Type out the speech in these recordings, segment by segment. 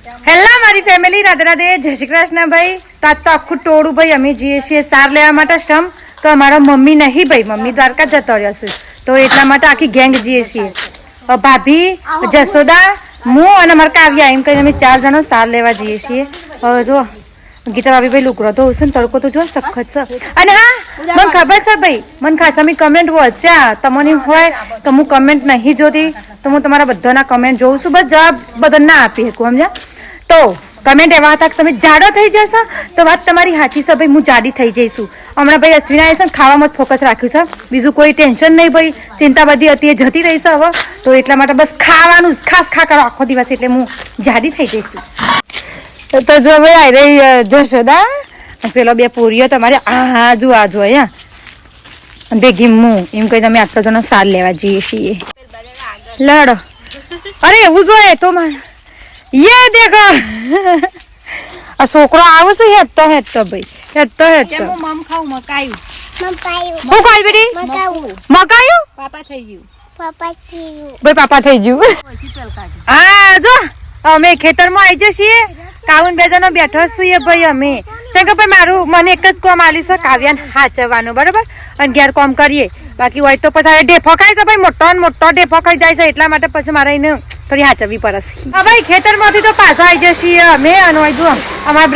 Hello મારી family, Radhe Radhe, જય શ્રી કૃષ્ણ ભાઈ. તો આજ તો આખું ટોળું ભાઈ અમે જઈએ છીએ સાર લેવા માટે. સમ તો અમારા મમ્મી નહીં ભાઈ, મમ્મી દ્વારકા જતો રહ્યો છે, તો એટલા માટે આખી ગેંગ જઈએ છીએ. ભાભી, જસોદા, હું અને અમારા કાવ્યા એમ કહીને અમે 4 જણો સાર લેવા જઈએ છીએ. હવે જો ગીતા ભાભી ભાઈ લુગડો તો હશે ને, તડકો તો જો સખત છે. અને હા, મને ખબર છે ભાઈ, મને ખાસ અમે કમેન્ટ વાંચ્યા તમને હોય તો હું કમેન્ટ નહીં જોતી, તો હું તમારા બધાના કમેન્ટ જોઉં છું, બસ જવાબ બધા ના આપી શકું, સમજ્યા? તો કમેન્ટ એવા હતા કે તમે જાડો થઈ જશો, તો વાત તમારી સાચી છે ભાઈ, હું જાડી થઈ જઈશું. હમણાં ભાઈ અશ્વિના છે ને, ખાવામાં જ ફોકસ રાખ્યું છે, બીજું કોઈ ટેન્શન નહીં ભાઈ. ચિંતા બધી હતી એ જતી રહી છે હવે, તો એટલા માટે બસ ખાવાનું ખાસ ખા કરો આખો દિવસ, એટલે હું જાડી થઈ જઈશું. તો જો ભાઈ આવી રહી જશોદા, પેલો 2 પૂરીઓ તમારે આ જો અહીંયા ભેગી હું એમ કહી તમે આટલો જણો સાર લેવા જઈએ છીએ. લડો, અરે એવું જોઈએ તો મારે ये देखो આ છોકરો આવે છે હેડતો ભાઈ, હેડતો હું મમ ખાઉં મકાયું. હું ખાઈ બેટી મકાયું પાપા થઈ ગયું. ભાઈ પાપા થઈ ગયું. હા જો અમે ખેતરમાં આવી જઈએ છીએ, કાઉન 2 જણો બેઠો છીએ ભાઈ. અમે છે કે ભાઈ મને એક જ કામ આલ્યું છે, કાવ્યાને હાચવવાનું, બરાબર, અને ઘેર કામ કરીએ. બાકી હોય તો પછી ઢેફો ખાય છે ભાઈ, મોટો ને મોટો ઢેફો ખાઈ જાય છે, એટલા માટે પછી મારે એને થોડી હાચવવી પડે. હા ભાઈ, ખેતરમાંથી તો પાછા આવી જઈએ અમે. અને જો અમારા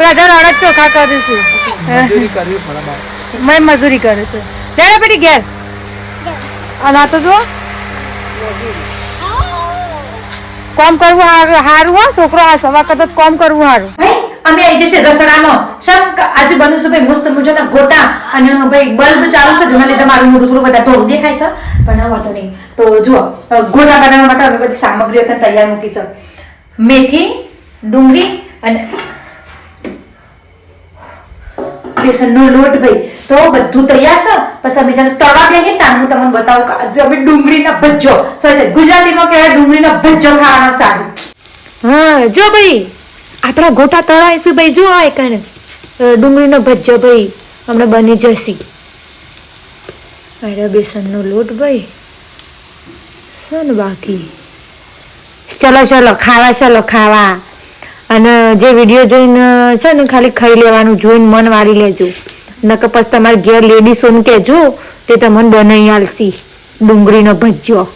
બ્રધર અડદ ચોખા કરીશું, મેં મજૂરી કરું છું. જયારે પેલી ઘેર અને આ તો જો કામ કરવું સારું હો, છોકરો આ સવા કરતા કામ કરવું સારું. અમે આવી જશે રસોડામાં. સમ આજે બનવું છે ભાઈ મસ્ત મજાના ગોટા, અને ભાઈ બલ્બ ચાલુ છે જેના લીધે મારું મોઢું થોડું બધા ધોળું દેખાય છે, પણ વાંધો નહીં. તો જુઓ, ગોટા બનાવવા માટે અમે બધી સામગ્રીઓ તૈયાર મૂકી છે. મેથી, ડુંગળી અને બેસનનો લોટ ભાઈ, તો બધું તૈયાર છે. પછી અમે જાણે તળવા બેહીએ ને હું તમને બતાવું કે આજે અમે ડુંગળીના ભજ્જો, ગુજરાતીમાં કહેવાય ડુંગળીનો ભજ્જો ખાવાનો સારું. હા જો ભાઈ આપણા ગોટા તળાય છે ભાઈ, જો આ કાને ડુંગળીનો ભજ્જો ભાઈ હમણાં બની જશે. અરે બેસનનો લોટ ભાઈ છે ને બાકી. ચલો ખાવા. અને જે વિડીયો જોઈને છે ને ખાલી ખાઈ લેવાનું, જોઈને મન વાળી લેજો, નકર પછી તમારે ઘેર લેડીસોને કહેજો તે તમને બનાવી આલશી ડુંગળીનો ભજ્જો.